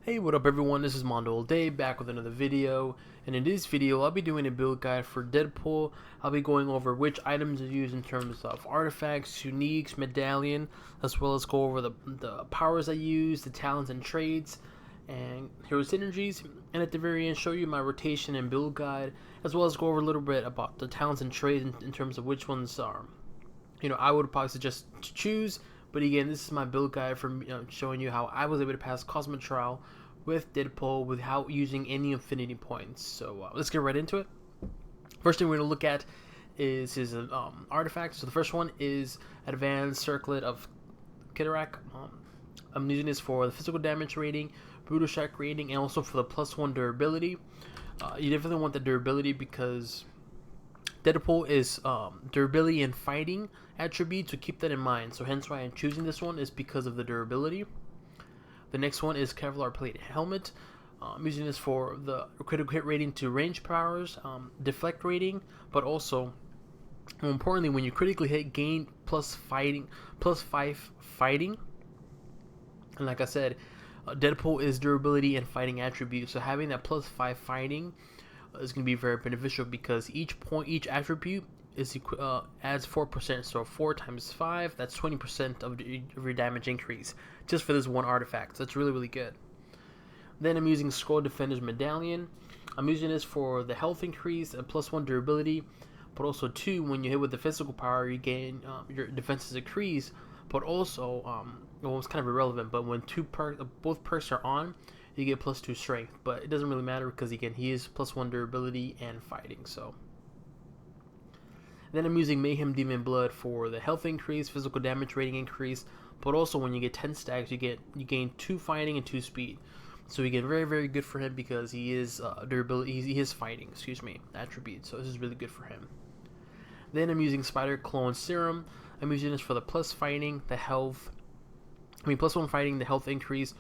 Hey, what up everyone, this is MandoAllDay back with another video, and in this video I'll be doing a build guide for Deadpool. I'll be going over which items to use in terms of artifacts, uniques, medallion, as well as go over the powers I use, the talents and trades, and hero synergies, and at the very end show you my rotation and build guide, as well as go over a little bit about the talents and trades in terms of which ones are, I would probably suggest to choose. But again, this is my build guide for showing you how I was able to pass Cosmic Trial with Deadpool without using any affinity points. So let's get right into it. First thing we're going to look at is his artifacts. So the first one is Advanced Circlet of Kidarak. I'm using this for the physical damage rating, brutal strike rating, and also for the +1 durability. You definitely want the durability because Deadpool is durability and fighting attribute, so keep that in mind. So hence why I'm choosing this one is because of the durability. The next one is Kevlar Plate Helmet. I'm using this for the critical hit rating to range powers, deflect rating, but also, more importantly, when you critically hit, gain +5 fighting. And like I said, Deadpool is durability and fighting attribute, so having that +5 fighting is going to be very beneficial because each attribute is adds 4%, so 4 times 5, that's 20% of your damage increase just for this one artifact. So that's really good. Then I'm using Scroll Defender's Medallion. I'm using this for the health increase and +1 durability, but also 2, when you hit with the physical power, you gain your defenses increase, but also well, it's kind of irrelevant, but when both perks are on, you get +2 strength, but it doesn't really matter because again he is +1 durability and fighting. So then I'm using Mayhem Demon Blood for the health increase, physical damage rating increase, but also when you get 10 stacks, you gain 2 fighting and 2 speed. So again, very good for him because he is durability, he is fighting, attribute. So this is really good for him. Then I'm using Spider Clone Serum. I'm using this for the +1 fighting, the health increase,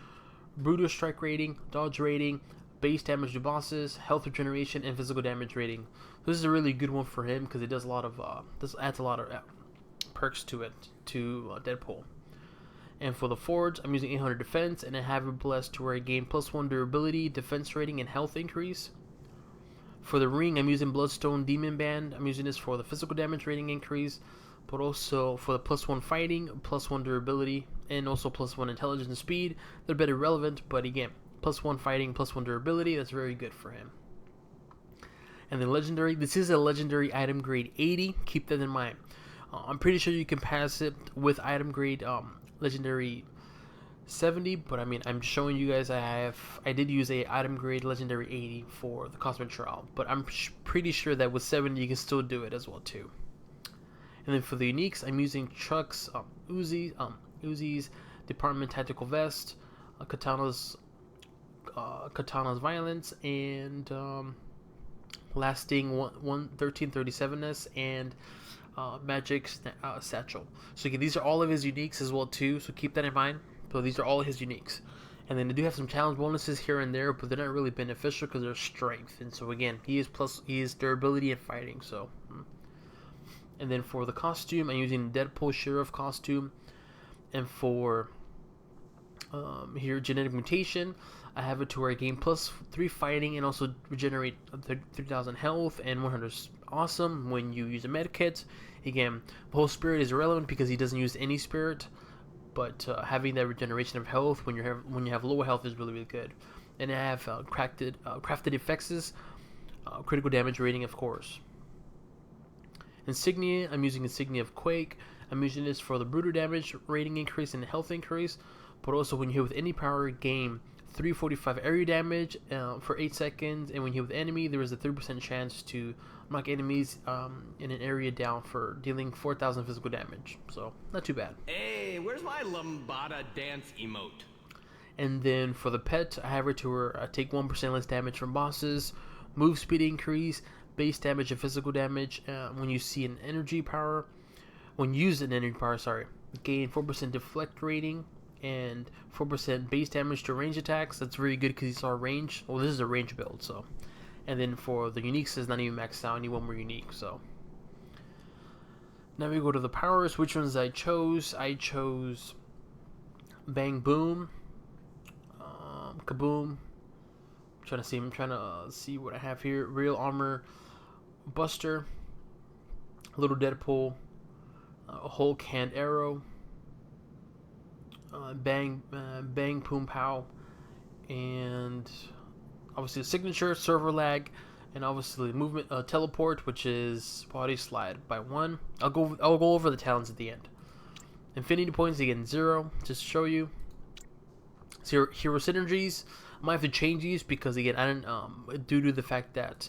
brutal strike rating, dodge rating, base damage to bosses, health regeneration, and physical damage rating. This is a really good one for him because it does a lot of this adds a lot of perks to Deadpool. And for the Forge, I'm using 800 defense, and I have it blessed to where I gain +1 durability, defense rating, and health increase. For the Ring, I'm using Bloodstone Demon Band. I'm using this for the physical damage rating increase, but also for the +1 fighting, +1 durability, and also +1 intelligence and speed. They're a bit irrelevant, but again, +1 fighting, +1 durability, that's very good for him. And then legendary, this is a legendary item grade 80, keep that in mind. I'm pretty sure you can pass it with item grade legendary 70, but I mean, I'm showing you guys I did use a item grade legendary 80 for the Cosmic Trial, but I'm pretty sure that with 70 you can still do it as well too. And then for the uniques, I'm using Chuck's Uzi's Department Tactical Vest, Katana's Violence, and Lasting 1337ness, and Magic's Satchel. So again, these are all of his uniques as well too, so keep that in mind. So these are all his uniques. And then they do have some challenge bonuses here and there, but they're not really beneficial because they're strength. And so again, he is durability and fighting. So, and then for the costume, I'm using Deadpool Sheriff costume. And for here, Genetic Mutation, I have it to where I gain +3 fighting and also regenerate 3,000 health and 100 awesome when you use a med kit. Again, the whole spirit is irrelevant because he doesn't use any spirit, but having that regeneration of health when you have low health is really good. And I have crafted effects, critical damage rating, of course. Insignia, I'm using Insignia of Quake. I'm using this for the brutal damage rating increase and health increase, but also when you hit with any power, gain 345 area damage for 8 seconds, and when you hit with enemy, there is a 3% chance to knock enemies in an area down for dealing 4,000 physical damage. So not too bad. Hey, where's my lambada dance emote? And then for the pet, I have her to where I take 1% less damage from bosses, move speed increase, base damage and physical damage when you use an energy power, gain 4% deflect rating and 4% base damage to range attacks. That's very good because he's our range. Well, this is a range build, so. And then for the uniques, it's not even maxed out. I need one more unique, so. Now we go to the powers. Which ones I chose? I chose Bang Boom, Kaboom. I'm trying to see what I have here. Real Armor Buster. Little Deadpool. Hulk Hand Arrow. Bang Boom Pow. And obviously the signature, server lag, and obviously movement, teleport, which is body slide by 1. I'll go over the talents at the end. Infinity points again 0, just to show you. Hero synergies. I might have to change these because again I didn't due to the fact that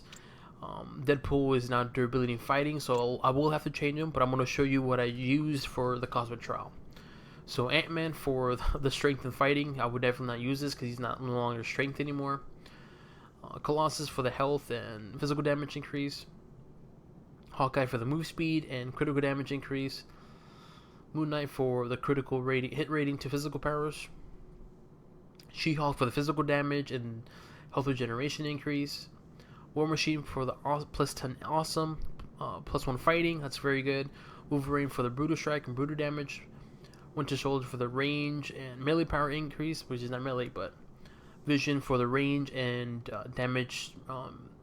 Deadpool is not durability in fighting, so I will have to change them. But I'm going to show you what I used for the Cosmic Trial. So Ant-Man for the strength and fighting, I would definitely not use this because he's no longer strength anymore. Colossus for the health and physical damage increase. Hawkeye for the move speed and critical damage increase. Moon Knight for the critical hit rating to physical powers. She-Hulk for the physical damage and health regeneration increase. War Machine for the plus 10 awesome, plus 1 fighting, that's very good. Wolverine for the brutal strike and brutal damage. Winter Soldier for the range and melee power increase, which is not melee, but Vision for the range and damage,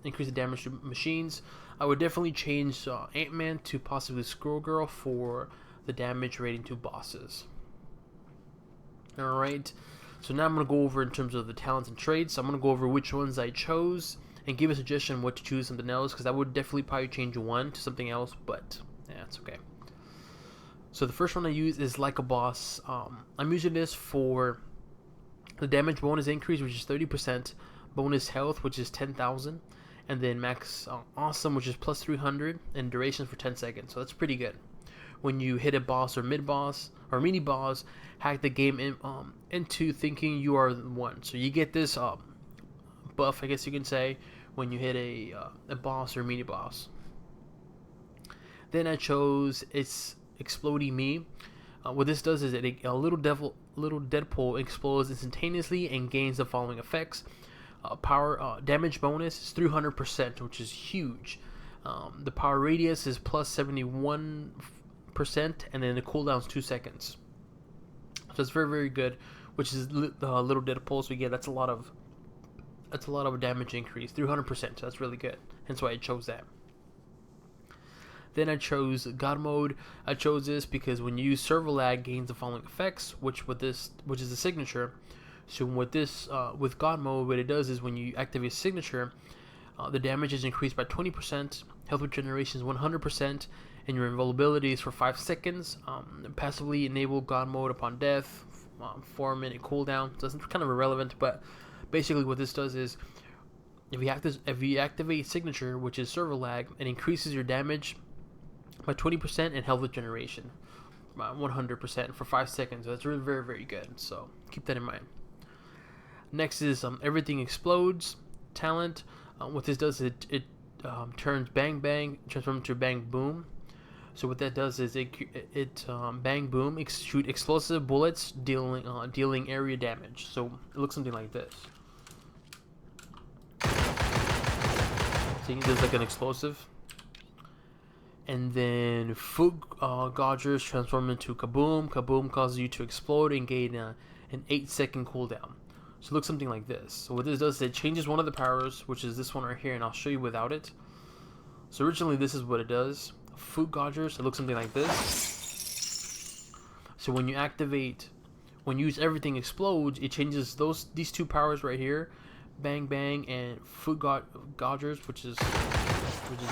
increase the damage to machines. I would definitely change Ant-Man to possibly Squirrel Girl for the damage rating to bosses. Alright, so now I'm going to go over in terms of the talents and traits. I'm going to go over which ones I chose and give a suggestion what to choose something else, because I would definitely probably change one to something else, but yeah, it's okay. So the first one I use is Like a Boss. I'm using this for the damage bonus increase, which is 30%, bonus health, which is 10,000, and then max awesome, which is plus 300, and duration for 10 seconds. So that's pretty good. When you hit a boss or mid-boss or mini-boss, hack the game into thinking you are the one. So you get this buff, I guess you can say, when you hit a boss or mini-boss. Then I chose It's Exploding Me. What this does is a little Deadpool explodes instantaneously and gains the following effects. Power damage bonus is 300%, which is huge. The power radius is plus 71%, and then the cooldown is 2 seconds. So it's very, very good, which is the little Deadpool. So again, that's a lot of damage increase, 300%. So that's really good. Hence why I chose that. Then I chose God Mode. I chose this because when you use server lag, gains the following effects, which is the signature. So with God Mode, what it does is when you activate signature, the damage is increased by 20%, health regeneration is 100%, and your invulnerability is for 5 seconds. Passively enable God Mode upon death, 4-minute cooldown. So it's kind of irrelevant, but basically what this does is if you activate signature, which is server lag, it increases your damage by 20% and health regeneration by 100% for 5 seconds. So that's really very, very good. So keep that in mind. Next is Everything Explodes talent. What this does is it turns Bang Bang transforms to Bang Boom. So what that does is it Bang Boom shoot explosive bullets dealing area damage. So it looks something like this. See, there's like an explosive. And then Food Godgers transform into Kaboom. Kaboom causes you to explode and gain an 8-second cooldown. So it looks something like this. So what this does is it changes one of the powers, which is this one right here, and I'll show you without it. So originally this is what it does. Food Godgers, it looks something like this. So when you use Everything Explodes, it changes these two powers right here, Bang Bang and Food Godgers, which is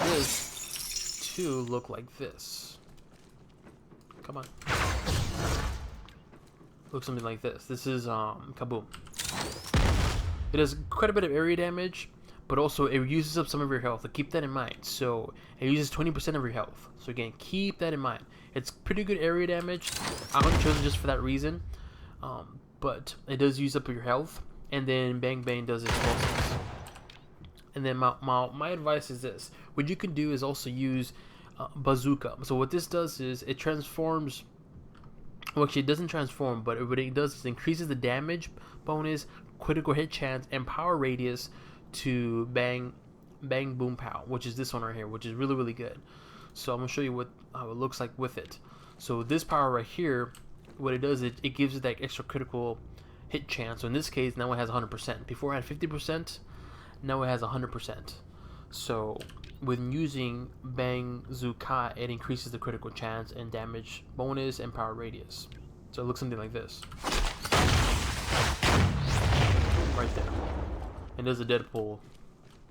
this, to look like this. Come on. Looks something like this. This is Kaboom. It does quite a bit of area damage, but also it uses up some of your health. So keep that in mind. So it uses 20% of your health. So again, keep that in mind. It's pretty good area damage. I haven't chosen just for that reason, but it does use up your health. And then Bang Bang does explosives. And then my advice is this: what you can do is also use Bazooka. So what this does is it transforms. Well, actually, it doesn't transform, but what it does is increases the damage bonus, critical hit chance, and power radius to Bang Boom Pow, which is this one right here, which is really, really good. So I'm gonna show you how it looks like with it. So this power right here, what it does, it gives it that extra critical hit chance. So in this case, now it has 100%. Before it had 50%, now it has 100%. So when using Bazooka, it increases the critical chance and damage bonus and power radius. So it looks something like this. Right there. And there's a Deadpool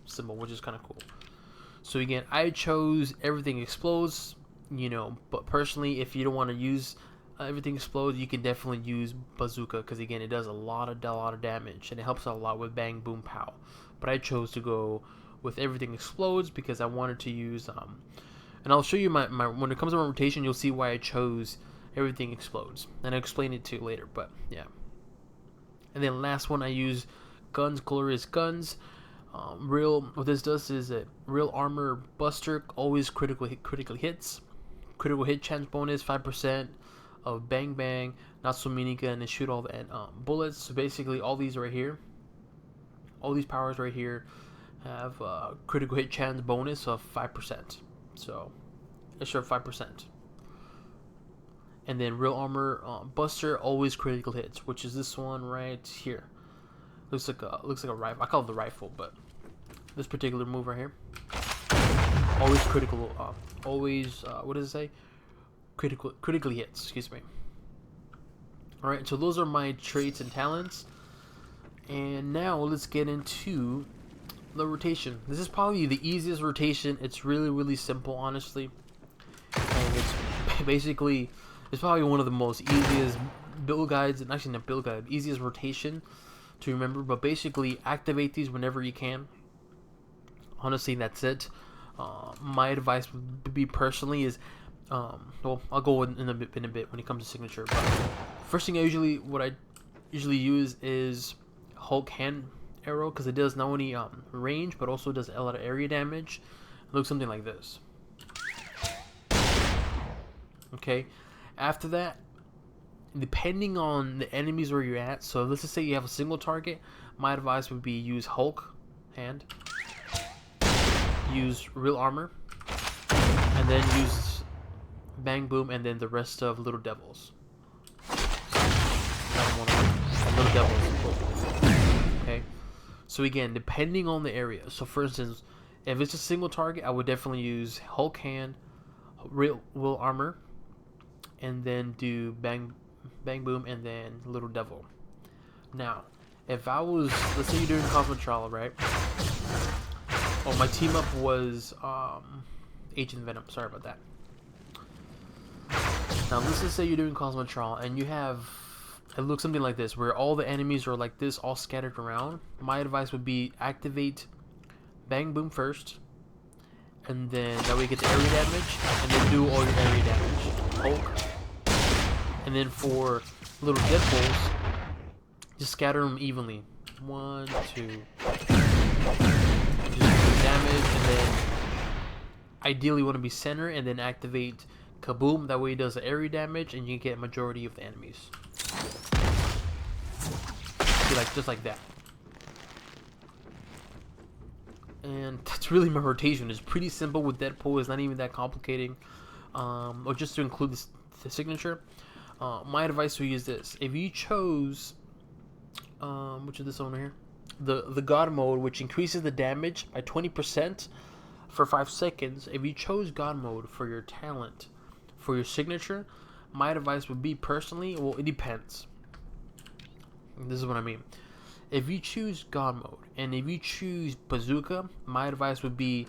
symbol, which is kind of cool. So again, I chose everything explodes, you know, but personally, if you don't want to use everything explodes, you can definitely use Bazooka, because again, it does a lot of damage and it helps out a lot with bang boom pow. But I chose to go with everything explodes because I wanted to use and I'll show you my when it comes to my rotation, you'll see why I chose everything explodes, and I'll explain it to you later. But yeah. And then last one, I use guns, glorious guns. What this does is a real armor buster, always critical hits, critical hit chance bonus 5% of bang bang, not so minigun, and shoot all the bullets. So basically, all these right here, all these powers right here, have critical hit chance bonus of 5%. So extra 5%. And then real armor buster, always critical hits, which is this one right here. Looks like a rifle. I call it the rifle, but this particular move right here, always critical. What does it say? Critically hits. Excuse me. All right. So those are my traits and talents. And now let's get into the rotation. This is probably the easiest rotation. It's really simple, honestly. And it's basically, it's probably one of the most easiest build guides, and actually not build guide, easiest rotation to remember. But basically, activate these whenever you can. Honestly, that's it. My advice would be personally is, well, I'll go in a bit when it comes to signature. But first thing I usually use is Hulk hand arrow, because it does not only range but also does a lot of area damage. It looks something like this. Okay, after that, depending on the enemies where you're at, so let's just say you have a single target, my advice would be use Hulk hand, use real armor, and then use bang boom, and then the rest of little devils. Little devils. Okay, so again, depending on the area. So for instance, if it's a single target, I would definitely use Hulk hand, real armor, and then do bang boom, and then little devil. Now, if I was, let's say you're doing Cosmotrol, right? Oh, my team up was Agent Venom. Sorry about that. Now let's just say you're doing Cosmotrol and you have, it looks something like this, where all the enemies are like this, all scattered around. My advice would be activate bang boom first, and then that way you get the area damage, and then do all your area damage. Hulk. And then for little Deadpools, just scatter them evenly. 1, 2. Just do damage, and then ideally you want to be center, and then activate kaboom. That way it does the area damage, and you get a majority of the enemies. See, like just like that. And that's really my rotation. It's pretty simple with Deadpool. It's not even that complicating. Or just to include the signature. My advice would use this. If you chose, which is this one here, the God mode, which increases the damage by 20% for 5 seconds. If you chose God mode for your talent, for your signature, my advice would be personally, well, it depends. This is what I mean. If you choose God mode and if you choose Bazooka, my advice would be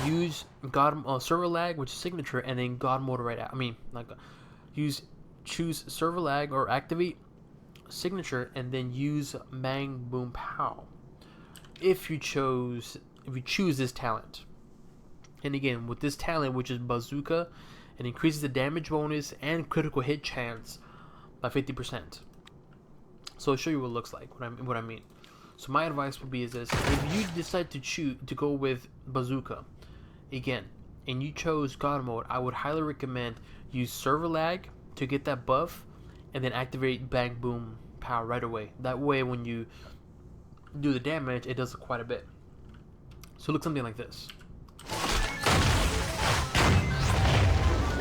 use God server lag, which is signature, and then God mode right out. I mean, like choose server lag or activate signature, and then use bang boom pow. If you choose this talent, and again with this talent, which is Bazooka, it increases the damage bonus and critical hit chance by 50%. So I'll show you what it looks like, what I mean. So my advice would be is this: if you decide to go with Bazooka, again, and you chose God mode, I would highly recommend use server lag to get that buff, and then activate bang boom power right away. That way, when you do the damage, it does quite a bit. So it looks something like this.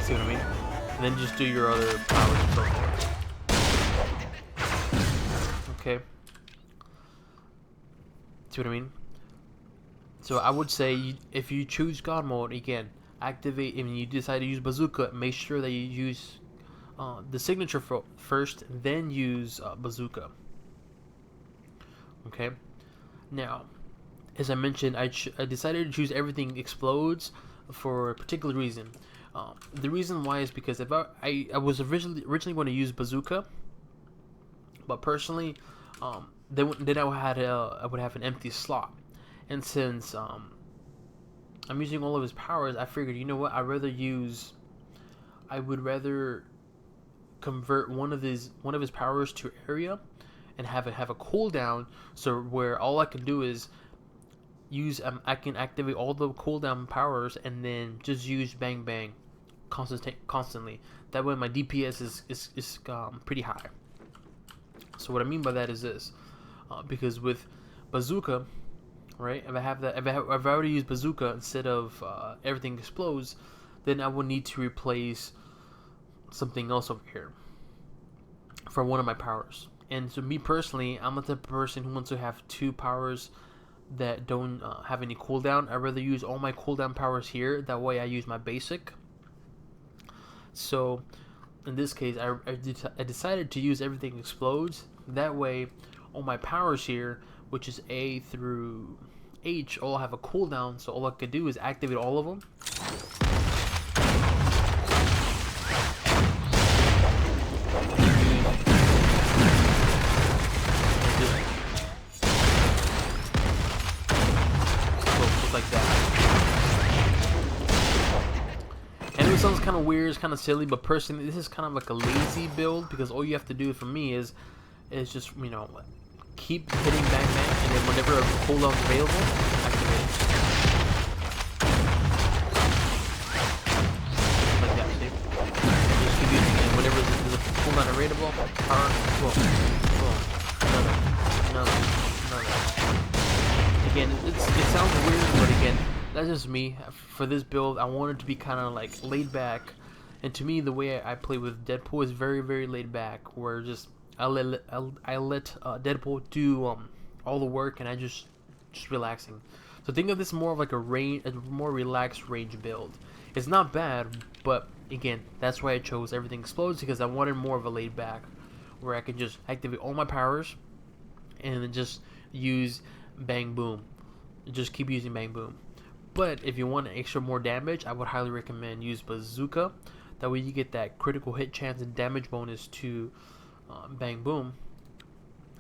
See what I mean? And then just do your other powers and so forth. Okay. See what I mean? So I would say if you choose God mode again, activate. If you decide to use bazooka, make sure that you use the signature first, then use bazooka. Okay. Now, as I mentioned, I decided to choose everything explodes for a particular reason. The reason why is because if I was originally going to use bazooka, but personally, then I would have an empty slot, and since I'm using all of his powers, I figured, you know what, I would rather convert one of his powers to area, and have a cooldown, so where all I can do is use I can activate all the cooldown powers and then just use bang bang constantly. That way my DPS is pretty high. So what I mean by that is this, because with bazooka, right? If I already use bazooka instead of everything explodes, then I will need to replace something else over here for one of my powers. And so me personally, I'm the type of person who wants to have two powers that don't have any cooldown. I'd rather use all my cooldown powers here. That way I use my basic. So in this case, I decided to use everything explodes. That way all my powers here, which is A through H, all have a cooldown. So all I could do is activate all of them. Like that. And it sounds kind of weird, it's kind of silly, but personally, this is kind of like a lazy build, because all you have to do for me is just, you know, keep hitting bang bang, and then whenever a cooldown is available, activate it. Like that, see? Just keep using it, and whenever there's a cooldown available, power, boom, another. Again, it sounds weird, but again, that's just me. For this build, I want it to be kind of like laid back, and to me, the way I play with Deadpool is very, very laid back. Where just I let Deadpool do all the work, and I just relaxing. So think of this more of like a more relaxed range build. It's not bad, but again, that's why I chose everything explodes, because I wanted more of a laid back, where I can just activate all my powers, and then just use bang boom, just keep using bang boom. But if you want extra more damage, I would highly recommend use bazooka. That way you get that critical hit chance and damage bonus to bang boom.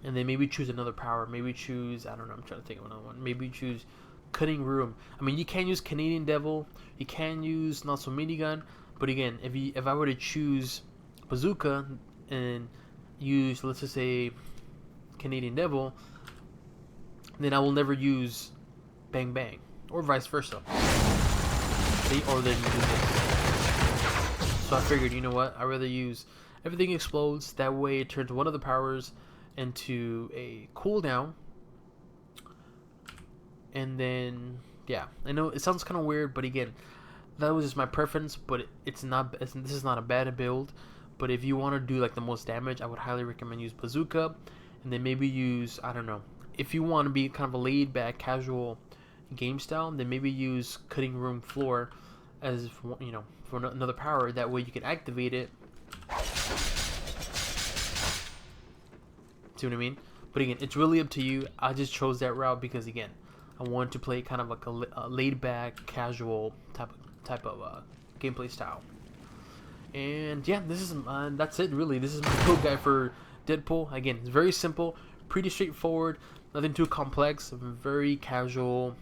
And then maybe choose another power. Maybe choose, I don't know, I'm trying to think of another one. Maybe choose cutting room. I mean, you can use Canadian Devil, you can use not so minigun, but again, if I were to choose bazooka and use, let's just say, Canadian Devil, then I will never use bang bang, or vice versa. See, or then do this. So I figured, you know what, I'd rather use everything explodes. That way it turns one of the powers into a cooldown. And then, yeah, I know it sounds kind of weird, but again, that was just my preference. But this is not a bad build. But if you want to do like the most damage, I would highly recommend use bazooka, and then maybe use, I don't know, if you want to be kind of a laid back, casual game style, then maybe use cutting room floor as, you know, for another power. That way you can activate it. See what I mean? But again, it's really up to you. I just chose that route because, again, I wanted to play kind of like a laid back, casual type of gameplay style. And yeah, that's it really. This is my build guide for Deadpool. Again, it's very simple, pretty straightforward. Nothing too complex, very casual,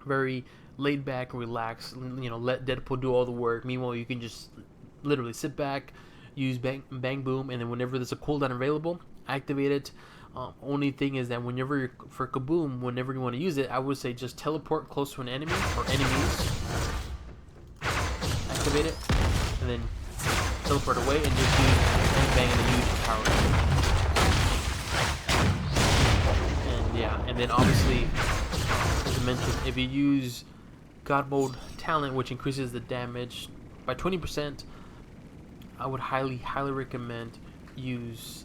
very laid back and relaxed. You know, let Deadpool do all the work. Meanwhile, you can just literally sit back, use bang boom, and then whenever there's a cooldown available, activate it. Only thing is that whenever for kaboom, whenever you want to use it, I would say just teleport close to an enemy or enemies, activate it, and then teleport away and just use bang bang and then use your power. Yeah, and then obviously, as I mentioned, if you use God Mode Talent, which increases the damage by 20%, I would highly recommend use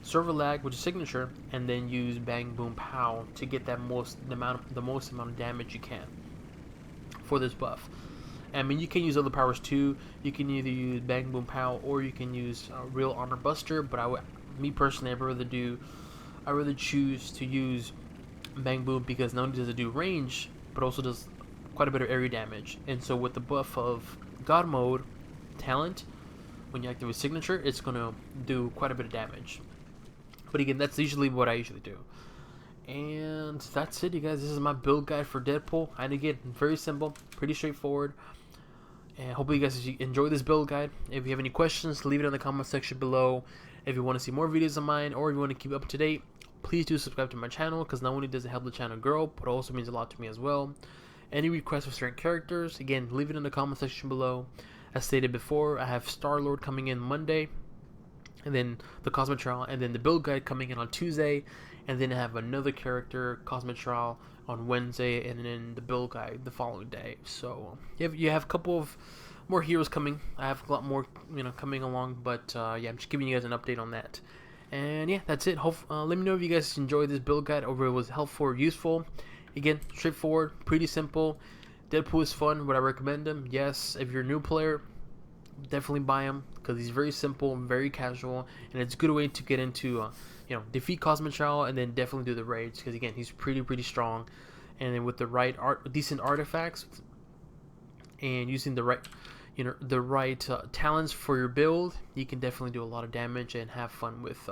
server lag, which is signature, and then use bang boom pow to get the most amount of damage you can for this buff. I mean, you can use other powers too. You can either use bang boom pow or you can use real armor buster. But me personally, I rather choose to use bang boom because not only does it do range, but also does quite a bit of area damage. And so with the buff of God mode talent, when you activate signature, it's gonna do quite a bit of damage. But again, that's usually what I usually do. And that's it, you guys. This is my build guide for Deadpool. And again, very simple, pretty straightforward. And hopefully you guys enjoy this build guide. If you have any questions, leave it in the comment section below. If you want to see more videos of mine, or if you want to keep up to date, please do subscribe to my channel, because not only does it help the channel grow, but it also means a lot to me as well. Any requests for certain characters, again, leave it in the comment section below. As stated before, I have Star-Lord coming in Monday, and then the Cosmic Trial, and then the build guide coming in on Tuesday, and then I have another character, Cosmic Trial, on Wednesday, and then the build guide the following day. So you have a couple of more heroes coming. I have a lot more, coming along, but yeah, I'm just giving you guys an update on that. And yeah, that's it. Let me know if you guys enjoyed this build guide, or if it was helpful or useful. Again, straightforward, pretty simple. Deadpool is fun. Would I recommend him? Yes. If you're a new player, definitely buy him, because he's very simple and very casual, and it's a good way to get into defeat Cosmic Child, and then definitely do the raids, because again, he's pretty strong. And then with the right decent artifacts, and using the right talents for your build, you can definitely do a lot of damage and have fun with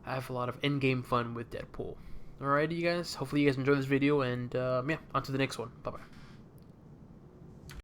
have a lot of in-game fun with Deadpool. Alrighty, you guys, hopefully you guys enjoyed this video, and yeah, on to the next one. Bye bye.